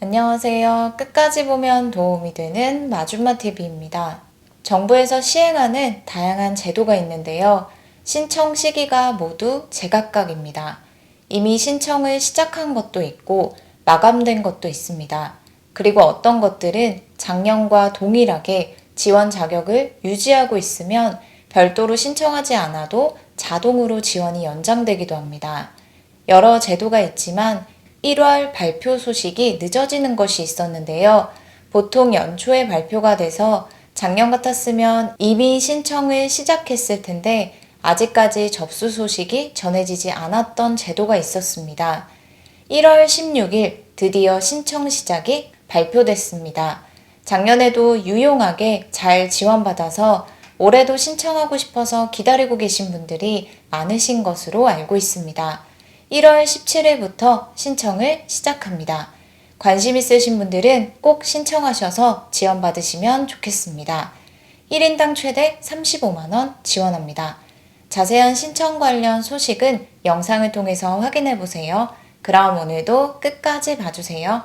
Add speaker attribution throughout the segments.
Speaker 1: 안녕하세요. 끝까지 보면 도움이 되는 마줌마TV입니다. 정부에서 시행하는 다양한 제도가 있는데요. 신청 시기가 모두 제각각입니다. 이미 신청을 시작한 것도 있고 마감된 것도 있습니다. 그리고 어떤 것들은 작년과 동일하게 지원 자격을 유지하고 있으면 별도로 신청하지 않아도 자동으로 지원이 연장되기도 합니다. 여러 제도가 있지만 1월 발표 소식이 늦어지는 것이 있었는데요. 보통 연초에 발표가 돼서 작년 같았으면 이미 신청을 시작했을 텐데 아직까지 접수 소식이 전해지지 않았던 제도가 있었습니다. 1월 16일 드디어 신청 시작이 발표됐습니다. 작년에도 유용하게 잘 지원받아서 올해도 신청하고 싶어서 기다리고 계신 분들이 많으신 것으로 알고 있습니다. 1월 17일부터 신청을 시작합니다. 관심 있으신 분들은 꼭 신청하셔서 지원받으시면 좋겠습니다. 1인당 최대 35만원 지원합니다. 자세한 신청 관련 소식은 영상을 통해서 확인해보세요. 그럼 오늘도 끝까지 봐주세요.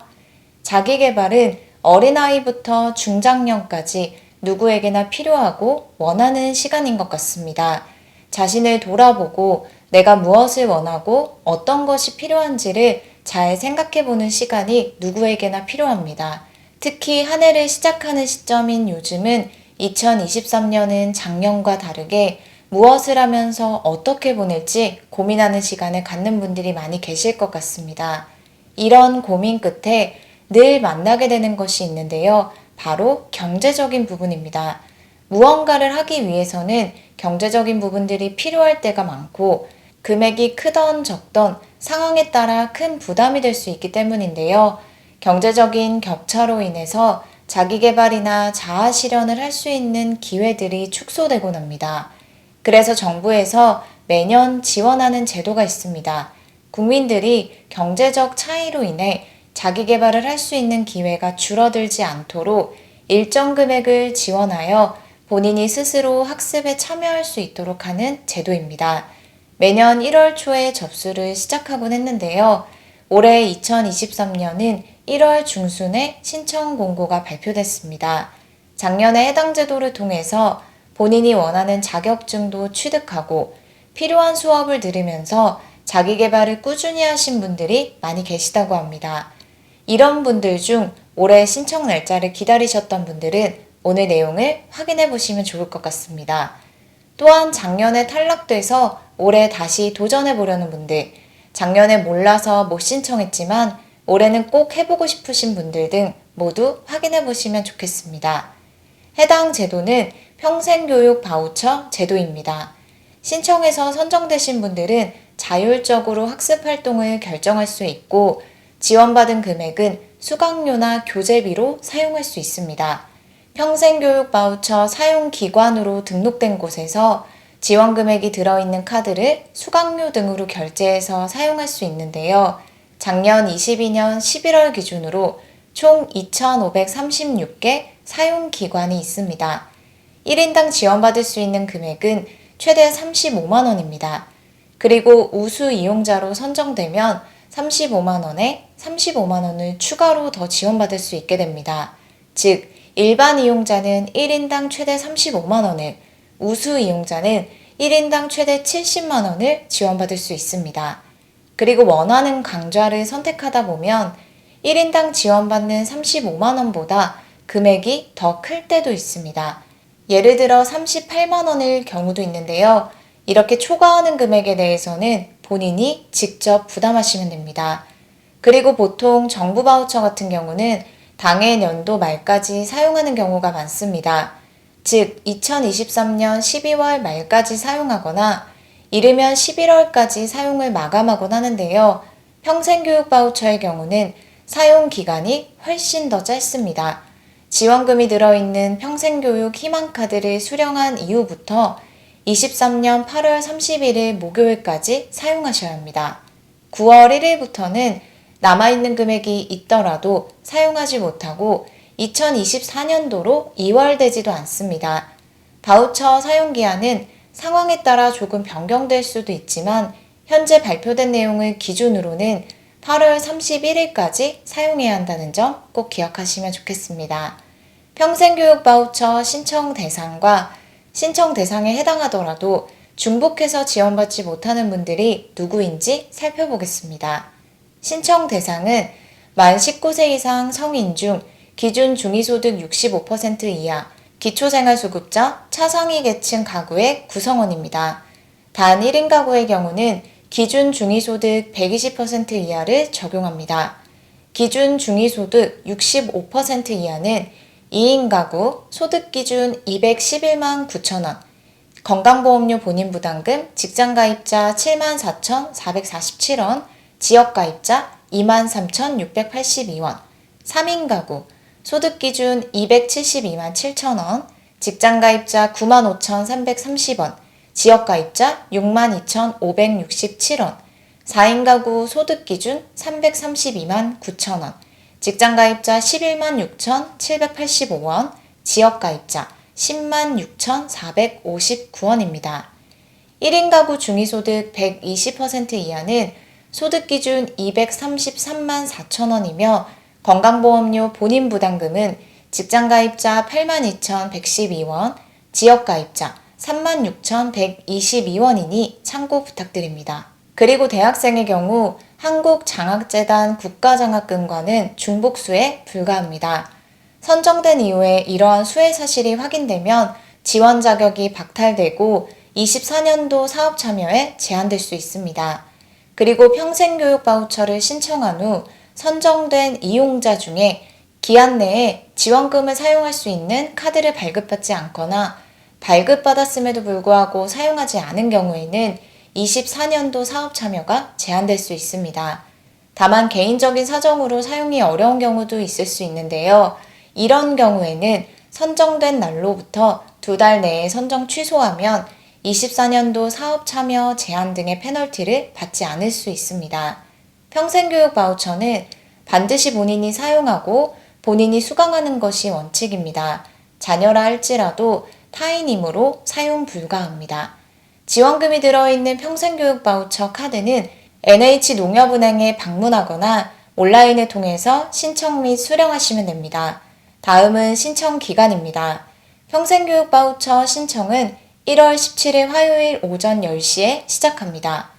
Speaker 1: 자기계발은 어린아이부터 중장년까지 누구에게나 필요하고 원하는 시간인 것 같습니다. 자신을 돌아보고 내가 무엇을 원하고 어떤 것이 필요한지를 잘 생각해보는 시간이 누구에게나 필요합니다. 특히 한 해를 시작하는 시점인 요즘은 2023년은 작년과 다르게 무엇을 하면서 어떻게 보낼지 고민하는 시간을 갖는 분들이 많이 계실 것 같습니다. 이런 고민 끝에 늘 만나게 되는 것이 있는데요. 바로 경제적인 부분입니다. 무언가를 하기 위해서는 경제적인 부분들이 필요할 때가 많고 금액이 크던 적던 상황에 따라 큰 부담이 될 수 있기 때문인데요. 경제적인 격차로 인해서 자기계발이나 자아 실현을 할 수 있는 기회들이 축소되곤 합니다. 그래서 정부에서 매년 지원하는 제도가 있습니다. 국민들이 경제적 차이로 인해 자기계발을 할 수 있는 기회가 줄어들지 않도록 일정 금액을 지원하여 본인이 스스로 학습에 참여할 수 있도록 하는 제도입니다. 매년 1월 초에 접수를 시작하곤 했는데요. 올해 2023년은 1월 중순에 신청 공고가 발표됐습니다. 작년에 해당 제도를 통해서 본인이 원하는 자격증도 취득하고 필요한 수업을 들으면서 자기계발을 꾸준히 하신 분들이 많이 계시다고 합니다. 이런 분들 중 올해 신청 날짜를 기다리셨던 분들은 오늘 내용을 확인해 보시면 좋을 것 같습니다. 또한 작년에 탈락돼서 올해 다시 도전해 보려는 분들, 작년에 몰라서 못 신청했지만 올해는 꼭 해보고 싶으신 분들 등 모두 확인해 보시면 좋겠습니다. 해당 제도는 평생교육 바우처 제도입니다. 신청해서 선정되신 분들은 자율적으로 학습 활동을 결정할 수 있고 지원받은 금액은 수강료나 교재비로 사용할 수 있습니다. 평생교육 바우처 사용기관으로 등록된 곳에서 지원 금액이 들어있는 카드를 수강료 등으로 결제해서 사용할 수 있는데요. 작년 22년 11월 기준으로 총 2,536개 사용기관이 있습니다. 1인당 지원받을 수 있는 금액은 최대 35만원입니다. 그리고 우수 이용자로 선정되면 35만원에 35만원을 추가로 더 지원받을 수 있게 됩니다. 즉, 일반 이용자는 1인당 최대 35만원을, 우수 이용자는 1인당 최대 70만원을 지원받을 수 있습니다. 그리고 원하는 강좌를 선택하다 보면 1인당 지원받는 35만원보다 금액이 더 클 때도 있습니다. 예를 들어 38만원일 경우도 있는데요. 이렇게 초과하는 금액에 대해서는 본인이 직접 부담하시면 됩니다. 그리고 보통 정부 바우처 같은 경우는 당해 연도 말까지 사용하는 경우가 많습니다. 즉 2023년 12월 말까지 사용하거나 이르면 11월까지 사용을 마감하곤 하는데요. 평생교육 바우처의 경우는 사용 기간이 훨씬 더 짧습니다. 지원금이 들어있는 평생교육 희망카드를 수령한 이후부터 23년 8월 31일 목요일까지 사용하셔야 합니다. 9월 1일부터는 남아있는 금액이 있더라도 사용하지 못하고 2024년도로 이월되지도 않습니다. 바우처 사용기한은 상황에 따라 조금 변경될 수도 있지만 현재 발표된 내용을 기준으로는 8월 31일까지 사용해야 한다는 점 꼭 기억하시면 좋겠습니다. 평생교육 바우처 신청 대상과 신청 대상에 해당하더라도 중복해서 지원받지 못하는 분들이 누구인지 살펴보겠습니다. 신청 대상은 만 19세 이상 성인 중 기준 중위소득 65% 이하, 기초생활수급자, 차상위 계층 가구의 구성원입니다. 단 1인 가구의 경우는 기준 중위소득 120% 이하를 적용합니다. 기준 중위소득 65% 이하는 2인 가구 소득기준 211만 9천원, 건강보험료 본인부담금 직장가입자 74,447원, 지역가입자 23,682원, 3인 가구 소득기준 272만 7천원, 직장가입자 95,330원, 지역가입자 62,567원, 4인 가구 소득기준 332만 9천원, 직장가입자 11만 6,785원, 지역가입자 10만 6,459원입니다. 1인 가구 중위소득 120% 이하는 소득기준 233만 4천원이며 건강보험료 본인부담금은 직장가입자 82,112원, 지역가입자 36,122원이니 참고 부탁드립니다. 그리고 대학생의 경우 한국장학재단 국가장학금과는 중복수에 불과합니다. 선정된 이후에 이러한 수혜 사실이 확인되면 지원 자격이 박탈되고 24년도 사업 참여에 제한될 수 있습니다. 그리고 평생교육 바우처를 신청한 후 선정된 이용자 중에 기한 내에 지원금을 사용할 수 있는 카드를 발급받지 않거나 발급받았음에도 불구하고 사용하지 않은 경우에는 24년도 사업 참여가 제한될 수 있습니다. 다만 개인적인 사정으로 사용이 어려운 경우도 있을 수 있는데요. 이런 경우에는 선정된 날로부터 2달 내에 선정 취소하면 24년도 사업 참여 제한 등의 페널티를 받지 않을 수 있습니다. 평생교육 바우처는 반드시 본인이 사용하고 본인이 수강하는 것이 원칙입니다. 자녀라 할지라도 타인이므로 사용 불가합니다. 지원금이 들어있는 평생교육 바우처 카드는 NH농협은행에 방문하거나 온라인을 통해서 신청 및 수령하시면 됩니다. 다음은 신청 기간입니다. 평생교육 바우처 신청은 1월 17일 화요일 오전 10시에 시작합니다.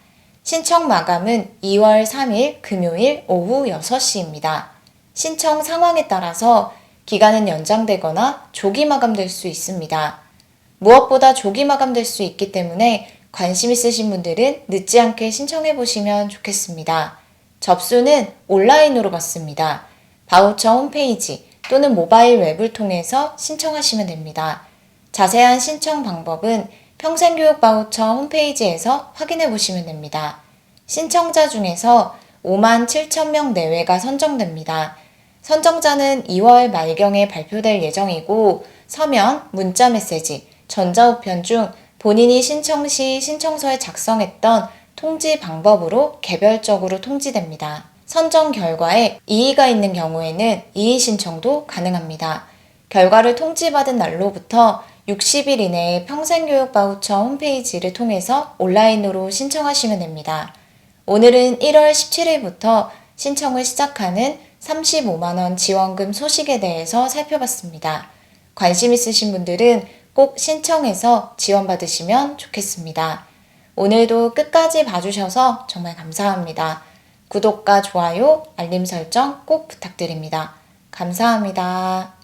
Speaker 1: 신청 마감은 2월 3일 금요일 오후 6시입니다. 신청 상황에 따라서 기간은 연장되거나 조기 마감될 수 있습니다. 무엇보다 조기 마감될 수 있기 때문에 관심 있으신 분들은 늦지 않게 신청해 보시면 좋겠습니다. 접수는 온라인으로 받습니다. 바우처 홈페이지 또는 모바일 웹을 통해서 신청하시면 됩니다. 자세한 신청 방법은 평생교육 바우처 홈페이지에서 확인해 보시면 됩니다. 신청자 중에서 5만 7천 명 내외가 선정됩니다. 선정자는 2월 말경에 발표될 예정이고 서면, 문자메시지, 전자우편 중 본인이 신청 시 신청서에 작성했던 통지 방법으로 개별적으로 통지됩니다. 선정 결과에 이의가 있는 경우에는 이의 신청도 가능합니다. 결과를 통지받은 날로부터 60일 이내에 평생교육 바우처 홈페이지를 통해서 온라인으로 신청하시면 됩니다. 오늘은 1월 17일부터 신청을 시작하는 35만원 지원금 소식에 대해서 살펴봤습니다. 관심 있으신 분들은 꼭 신청해서 지원받으시면 좋겠습니다. 오늘도 끝까지 봐주셔서 정말 감사합니다. 구독과 좋아요, 알림 설정 꼭 부탁드립니다. 감사합니다.